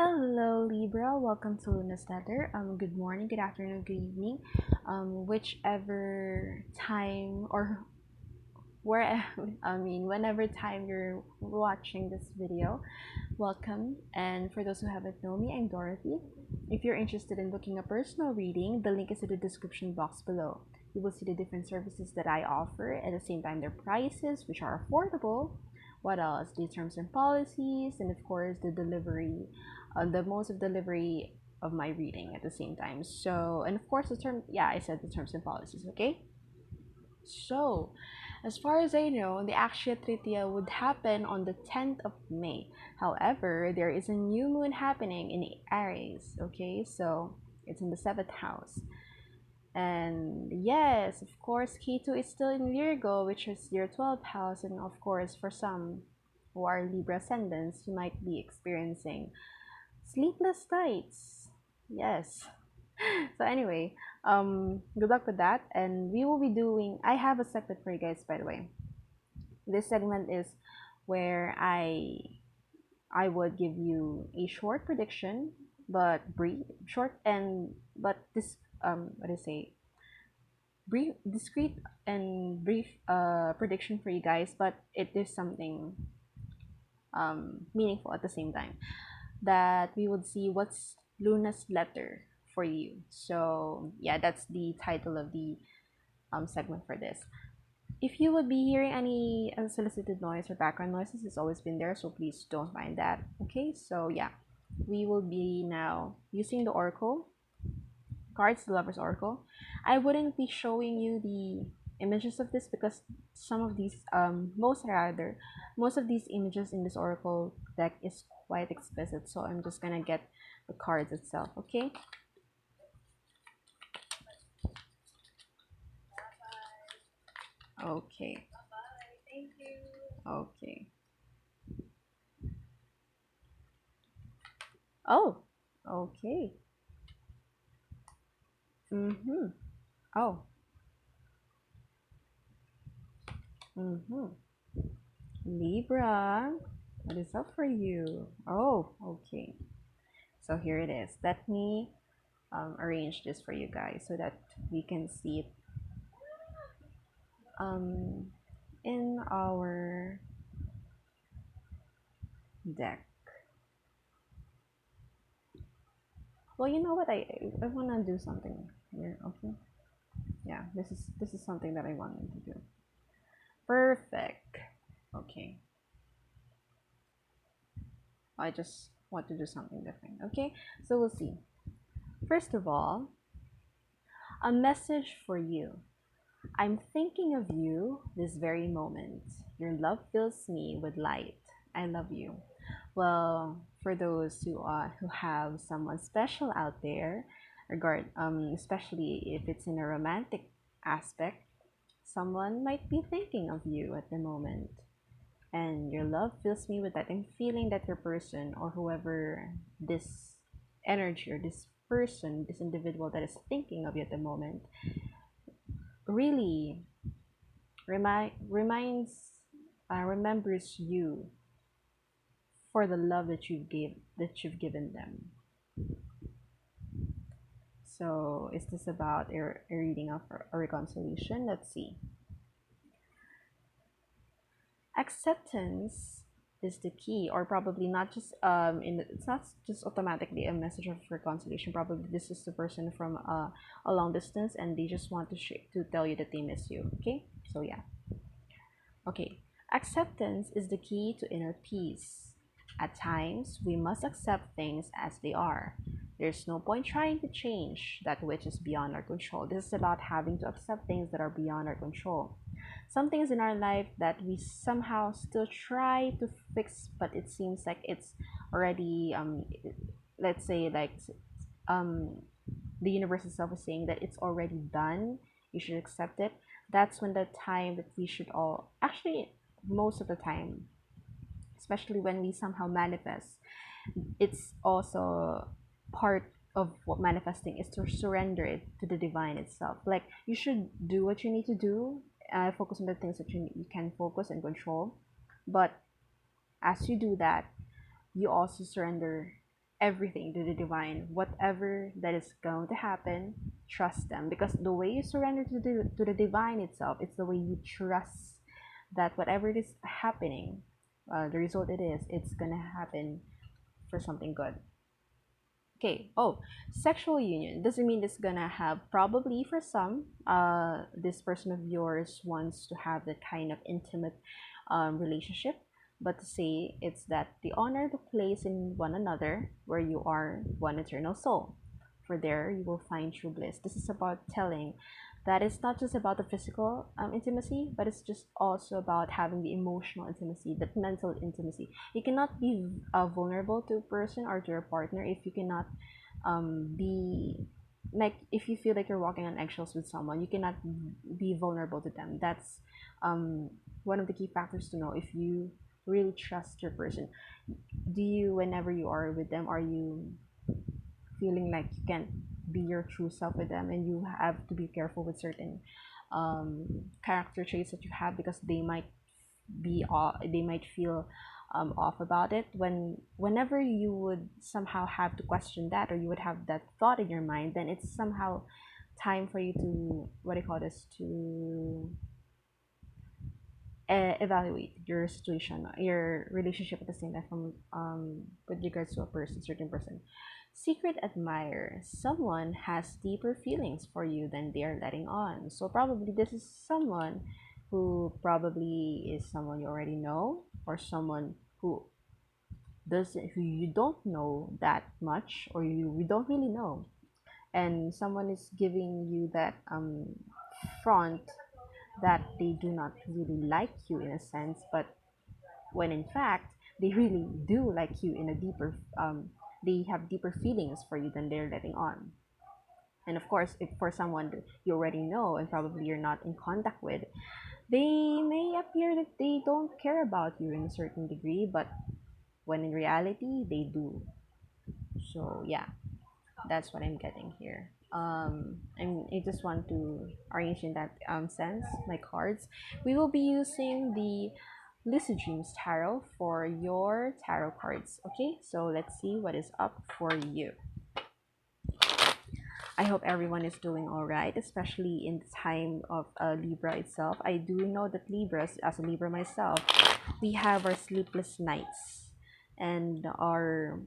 Hello, Libra. Welcome to Luna's Letter. Good morning, good afternoon, good evening, whichever time or where whenever time you're watching this video. Welcome. And for those who haven't known me, I'm Dorothy. If you're interested in booking a personal reading, the link is in the description box below. You will see the different services that I offer, at the same time their prices, which are affordable. What else? The terms and policies, and of course the delivery, the modes of delivery of my reading at the same time. So, and of course I said the terms and policies. Okay. So, as far as I know, the Akshaya Tritiya would happen on the 10th of May. However, there is a new moon happening in Aries, okay? So, it's in the 7th house. And yes, of course, Ketu is still in Virgo, which is your 12th house. And of course, for some who are Libra ascendants, you might be experiencing sleepless nights. Yes. So anyway, good luck with that. And we will be doing, I have a segment for you guys, by the way. This segment is where I would give you a short prediction, but brief, short and but this what do you say, brief, discreet and brief prediction for you guys, but it is something meaningful at the same time. That we would see what's Luna's letter for you. So yeah, that's the title of the segment for this. If you would be hearing any unsolicited noise or background noises, it's always been there, so please don't mind that. Okay, so yeah, we will be now using the oracle cards, the Lover's Oracle. I wouldn't be showing you the images of this because some of these, most of these images in this oracle deck is quite explicit. So I'm just gonna get the cards itself. Okay. Okay. Okay. Oh. Okay. Mhm. Oh. Mhm. Libra, what is up for you? Oh. Okay. So here it is. Let me arrange this for you guys so that we can see it um, in our deck. Well, you know what? I wanna do something here. Okay. Yeah. This is something that I wanted to do. Perfect. Okay. I just want to do something different. Okay. So we'll see. First of all, a message for you. I'm thinking of you this very moment. Your love fills me with light. I love you. Well, for those who have someone special out there, especially if it's in a romantic aspect, someone might be thinking of you at the moment. And your love fills me with that. I'm feeling that your person or whoever this energy or this person, this individual that is thinking of you at the moment, really remembers you for the love that you've given them. So is this about a reading of a reconciliation? Let's see. Acceptance is the key, or probably not just it's not just automatically a message of reconciliation. Probably this is the person from a long distance, and they just want to tell you that they miss you. Okay, so yeah. Okay, acceptance is the key to inner peace. At times, we must accept things as they are. There's no point trying to change that which is beyond our control. This is about having to accept things that are beyond our control. Some things in our life that we somehow still try to fix, but it seems like it's already, let's say, like, um, the universe itself is saying that it's already done. You should accept it. That's when the time that we should all actually, most of the time, especially when we somehow manifest, it's also part of what manifesting is, to surrender it to the divine itself. Like, you should do what you need to do, focus on the things that you can focus and control. But as you do that, you also surrender everything to the divine. Whatever that is going to happen, trust them, because the way you surrender to the divine itself, it's the way you trust that whatever it is happening, the result it is, it's gonna happen for something good. Okay. Oh, sexual union doesn't mean it's gonna have, probably for some, this person of yours wants to have that kind of intimate relationship, but to say it's that they honor the place in one another where you are one eternal soul. For there you will find true bliss. This is about telling that it's not just about the physical intimacy, but it's just also about having the emotional intimacy, that mental intimacy. You cannot be vulnerable to a person or to your partner if you cannot be like, if you feel like you're walking on eggshells with someone, you cannot be vulnerable to them. That's um, one of the key factors to know if you really trust your person. Do you, whenever you are with them, are you feeling like you can't be your true self with them, and you have to be careful with certain character traits that you have, because they might be off, they might feel off about it. Whenever you would somehow have to question that, or you would have that thought in your mind, then it's somehow time for you to, what do you call this, to evaluate your situation, your relationship at the same time, from with regards to a person, certain person. Secret admirer, someone has deeper feelings for you than they are letting on. So probably this is someone who probably is someone you already know, or someone who doesn't, who you don't know that much, or you don't really know, and someone is giving you that front that they do not really like you in a sense, but when in fact they really do like you in a deeper, they have deeper feelings for you than they're letting on. And of course, if for someone that you already know and probably you're not in contact with, they may appear that they don't care about you in a certain degree, but when in reality they do. So yeah, that's what I'm getting here. And I just want to arrange in that sense my cards. We will be using the Lucid Dreams Tarot for your tarot cards. Okay, so let's see what is up for you. I hope everyone is doing all right, especially in the time of Libra itself. I do know that Libras, as a Libra myself, we have our sleepless nights and our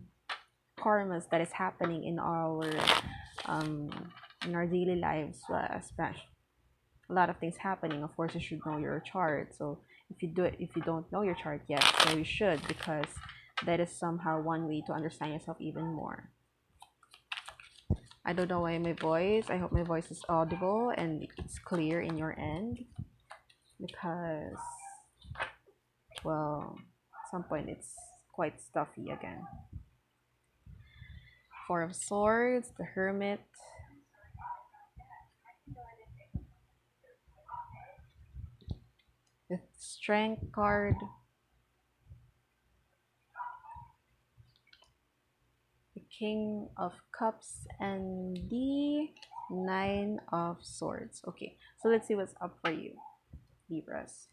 karmas that is happening um, in our daily lives, especially a lot of things happening. Of course, you should know your chart. So if you don't know your chart yet, so you should, because that is somehow one way to understand yourself even more. I don't know why my voice. I hope my voice is audible and it's clear in your end, because, well, at some point it's quite stuffy again. Four of Swords, the Hermit, the Strength card, the King of Cups, and the Nine of Swords. Okay, so let's see what's up for you, Libras.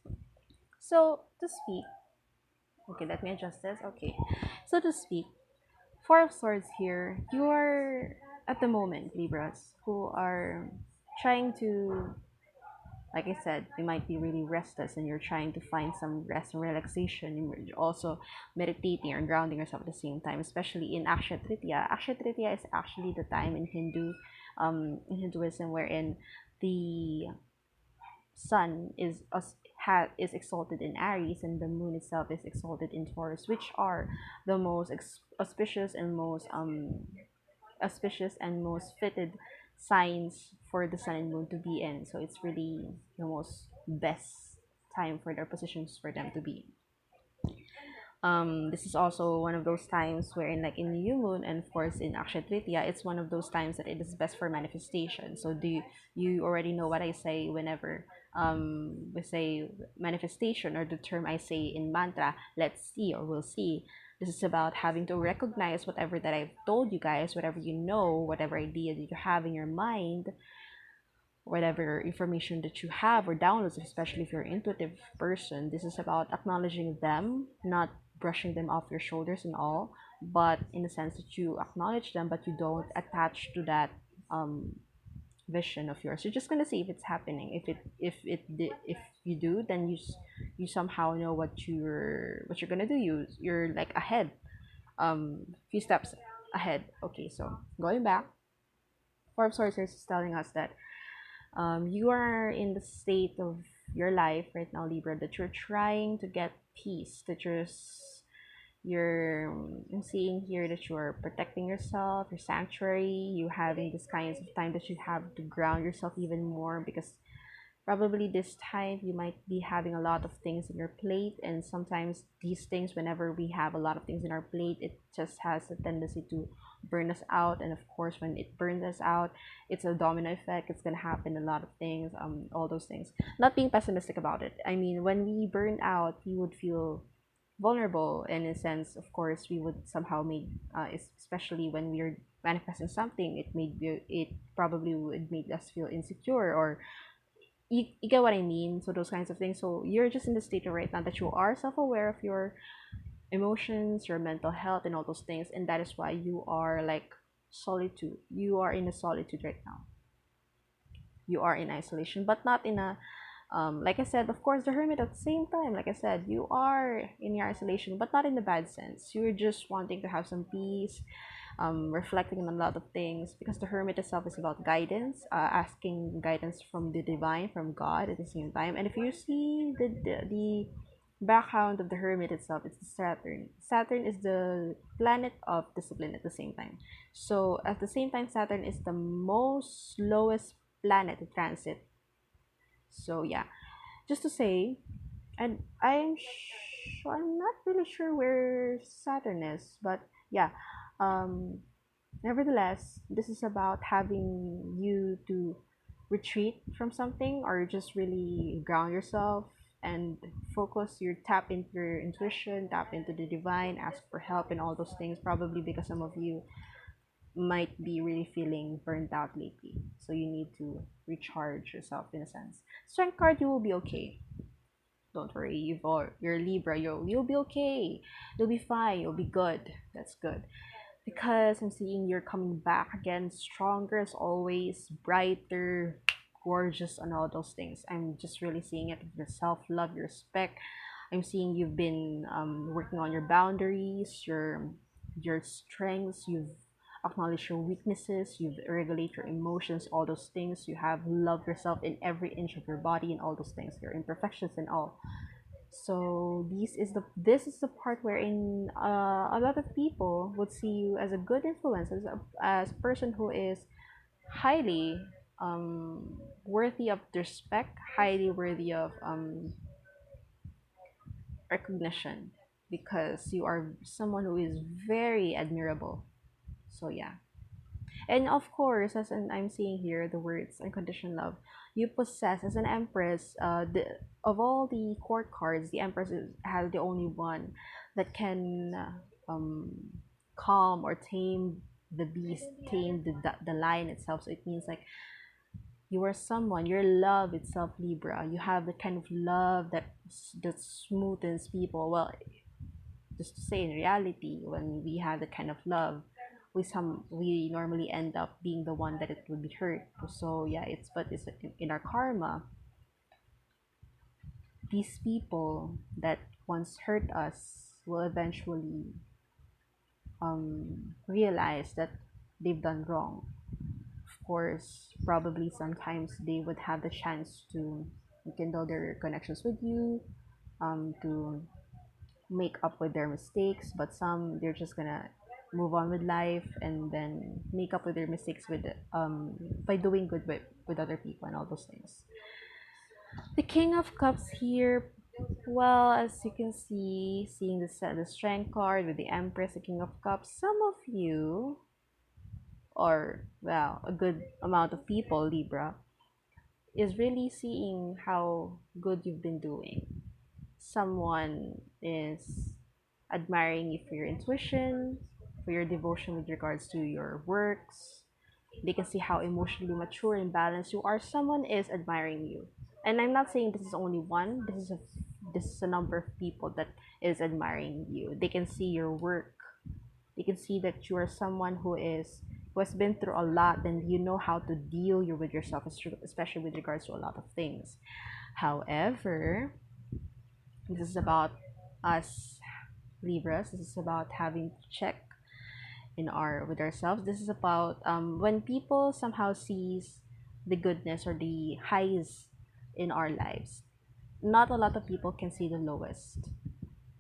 So to speak, okay, let me adjust this. Okay, so to speak, Four of Swords here, you are at the moment, Libras, who are trying to, like I said, you might be really restless and you're trying to find some rest and relaxation. You're also meditating or grounding yourself at the same time, especially in Akshaya Tritiya. Akshaya Tritiya is actually the time in Hinduism, wherein the sun is exalted in Aries, and the moon itself is exalted in Taurus, which are the most auspicious and most fitted signs for the sun and moon to be in. So it's really the most best time for their positions for them to be. This is also one of those times wherein, like in new moon and of course in Akshaya Tritiya, it's one of those times that it is best for manifestation. So you already know what I say whenever we say manifestation, or the term I say in mantra, let's see or we'll see. This is about having to recognize whatever that I've told you guys, whatever you know, whatever idea that you have in your mind, whatever information that you have or downloads, especially if you're an intuitive person. This is about acknowledging them, not brushing them off your shoulders and all, but in the sense that you acknowledge them, but you don't attach to that um vision of yours. You're just gonna see if it's happening. If you do, then you somehow know what you're gonna do. You're like ahead, few steps ahead. Okay, so going back, Forbes Sources is telling us that you are in the state of your life right now, Libra, that you're trying to get peace, that you're I'm seeing here that you're protecting yourself, your sanctuary, you having this kinds of time that you have to ground yourself even more, because probably this time you might be having a lot of things in your plate, and sometimes these things, whenever we have a lot of things in our plate, it just has a tendency to burn us out. And of course, when it burns us out, it's a domino effect. It's going to happen a lot of things, all those things. Not being pessimistic about it, I mean, when we burn out, we would feel vulnerable, and in a sense, of course, we would somehow make especially when we're manifesting something, it probably would make us feel insecure, or you get what I mean. So those kinds of things. So you're just in the state right now that you are self-aware of your emotions, your mental health, and all those things, and that is why you are like solitude. You are in a solitude right now. You are in isolation, but not in a like I said, of course, the hermit at the same time, like I said, you are in your isolation, but not in the bad sense. You're just wanting to have some peace, reflecting on a lot of things, because the hermit itself is about guidance, asking guidance from the divine, from God at the same time. And if you see the background of the hermit itself, it's Saturn. Saturn is the planet of discipline at the same time. So at the same time, Saturn is the most lowest planet to transit. So yeah, just to say, and I'm not really sure where Saturn is, but yeah, um, nevertheless, this is about having you to retreat from something, or just really ground yourself and focus your tap into your intuition, tap into the divine, ask for help, and all those things. Probably because some of you might be really feeling burnt out lately, so you need to recharge yourself in a sense. Strength card, you will be okay. Don't worry, you're Libra, you'll be okay. You'll be fine, you'll be good. That's good. Because I'm seeing you're coming back again, stronger as always, brighter, gorgeous, and all those things. I'm just really seeing it with your self love, your respect. I'm seeing you've been working on your boundaries, your strengths. You've acknowledged your weaknesses. You've regulated your emotions. All those things. You have loved yourself in every inch of your body and all those things. Your imperfections and all. So this is the part wherein a lot of people would see you as a good influence, as a person who is highly worthy of respect, highly worthy of recognition, because you are someone who is very admirable. So yeah. And of course, I'm seeing here the words unconditional love, you possess as an empress. Of all the court cards, the empress has the only one that can calm or tame the beast, tame the lion itself. So it means like you are someone, your love itself, Libra. You have the kind of love that smoothens people. Well, just to say, in reality, when we have that kind of love, we normally end up being the one that it would be hurt. So yeah, it's in our karma. These people that once hurt us will eventually realize that they've done wrong. Of course, probably sometimes they would have the chance to rekindle their connections with you, to make up with their mistakes, but some, they're just gonna move on with life and then make up with their mistakes with by doing good with other people and all those things. The King of Cups here, well, as you can see, seeing the Strength card with the Empress, the King of Cups, some of you, or well, a good amount of people, Libra, is really seeing how good you've been doing. Someone is admiring you for your intuition, for your devotion with regards to your works. They can see how emotionally mature and balanced you are. Someone is admiring you. And I'm not saying this is only one. This is a number of people that is admiring you. They can see your work. You can see that you are someone who has been through a lot, and you know how to deal with yourself, especially with regards to a lot of things. However, this is about us Libras. This is about having to check in our with ourselves. This is about when people somehow sees the goodness or the highs in our lives. Not a lot of people can see the lowest.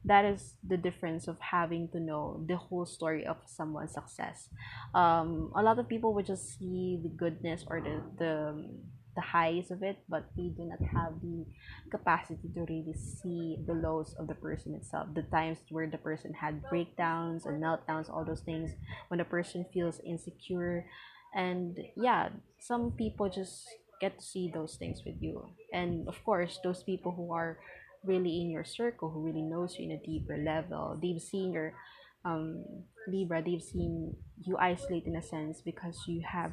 That is the difference of having to know the whole story of someone's success. A lot of people would just see the goodness or the highs of it, but they do not have the capacity to really see the lows of the person itself. The times where the person had breakdowns and meltdowns, all those things, when the person feels insecure, and yeah, some people just get to see those things with you. And of course, those people who are really in your circle, who really knows you in a deeper level, they've seen your um Libra, they've seen you isolate in a sense, because you have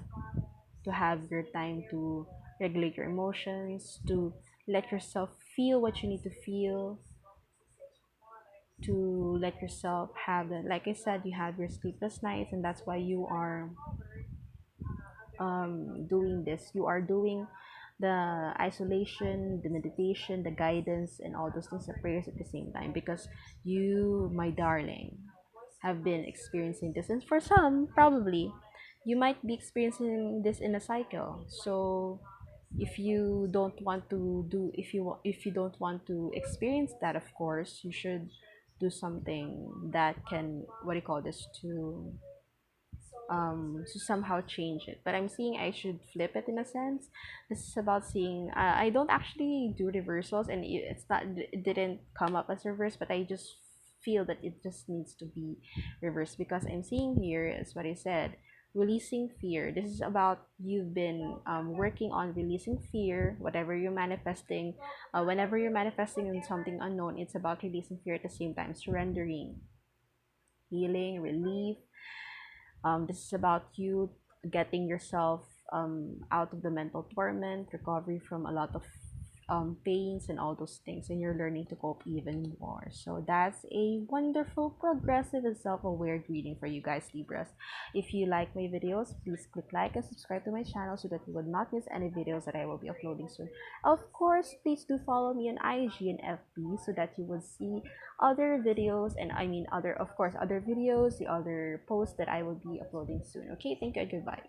to have your time to regulate your emotions, to let yourself feel what you need to feel, to let yourself have the, like I said, you have your sleepless nights, and that's why you are doing this. You are doing the isolation, the meditation, the guidance, and all those things, the prayers at the same time, because you, my darling, have been experiencing this. And for some, probably, you might be experiencing this in a cycle. So if you don't want to do, if you don't want to experience that, of course, you should do something that can, what do you call this, to somehow change it. But I'm seeing I should flip it in a sense. This is about seeing, I don't actually do reversals, and it's not, it didn't come up as reverse, but I just feel that it just needs to be reversed, because I'm seeing here is what I said, releasing fear. This is about you've been working on releasing fear, whatever you're manifesting. Whenever you're manifesting in something unknown, it's about releasing fear, at the same time surrendering, healing, relief. This is about you getting yourself out of the mental torment, recovery from a lot of pains and all those things, and you're learning to cope even more. So that's a wonderful, progressive, and self-aware reading for you guys, Libras. If you like my videos, please click like and subscribe to my channel so that you would not miss any videos that I will be uploading soon. Of course, please do follow me on IG and FB so that you would see other videos, and I mean other, of course, other videos, the other posts that I will be uploading soon. Okay, thank you and goodbye.